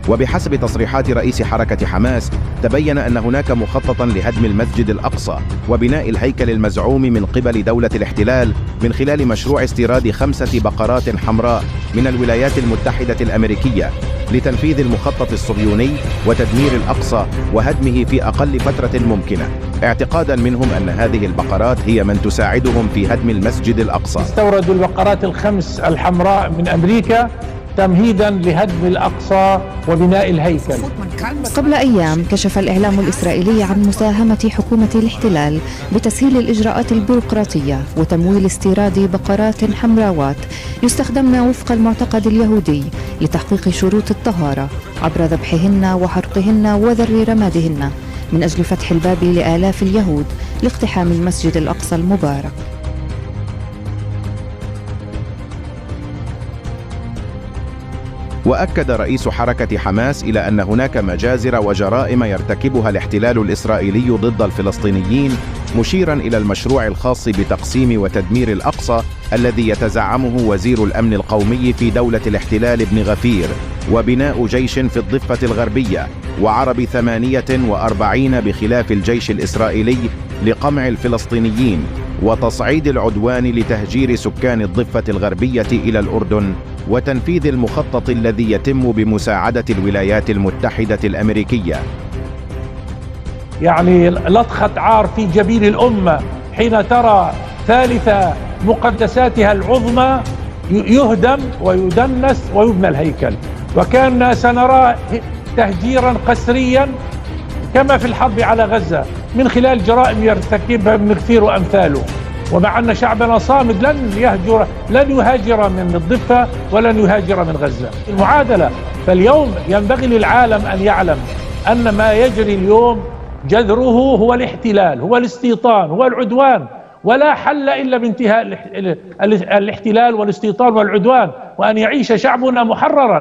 وبحسب تصريحات رئيس حركة حماس تبين أن هناك مخططا لهدم المسجد الأقصى وبناء الهيكل المزعوم من قبل دولة الاحتلال من خلال مشروع استيراد 5 بقرات حمراء من الولايات المتحدة الأمريكية لتنفيذ المخطط الصهيوني وتدمير الأقصى وهدمه في أقل فترة ممكنة، اعتقادا منهم أن هذه البقرات هي من تساعدهم في هدم المسجد الأقصى. استوردوا البقرات ال5 الحمراء من أمريكا تمهيدا لهدم الأقصى وبناء الهيكل. قبل أيام كشف الإعلام الإسرائيلي عن مساهمة حكومة الاحتلال بتسهيل الإجراءات البيروقراطية وتمويل استيراد بقرات حمراوات يستخدمن وفق المعتقد اليهودي لتحقيق شروط الطهارة عبر ذبحهن وحرقهن وذر رمادهن من أجل فتح الباب لآلاف اليهود لاقتحام المسجد الأقصى المبارك. وأكد رئيس حركة حماس إلى أن هناك مجازر وجرائم يرتكبها الاحتلال الإسرائيلي ضد الفلسطينيين، مشيرا إلى المشروع الخاص بتقسيم وتدمير الأقصى الذي يتزعمه وزير الأمن القومي في دولة الاحتلال ابن غفير، وبناء جيش في الضفة الغربية وعرب 48 بخلاف الجيش الإسرائيلي لقمع الفلسطينيين وتصعيد العدوان لتهجير سكان الضفة الغربية إلى الأردن، وتنفيذ المخطط الذي يتم بمساعدة الولايات المتحدة الأمريكية. يعني لطخة عار في جبين الأمة حين ترى ثالث مقدساتها العظمى يهدم ويدنس ويبنى الهيكل، وكان سنرى تهجيرا قسريا كما في الحرب على غزة من خلال جرائم يرتكبها ابن غفير وأمثاله. ومع أن شعبنا صامد لن يهاجر من الضفة ولن يهاجر من غزة. المعادلة، فاليوم ينبغي للعالم أن يعلم أن ما يجري اليوم جذره هو الاحتلال، هو الاستيطان، هو العدوان، ولا حل إلا بانتهاء الاحتلال والاستيطان والعدوان، وأن يعيش شعبنا محررا.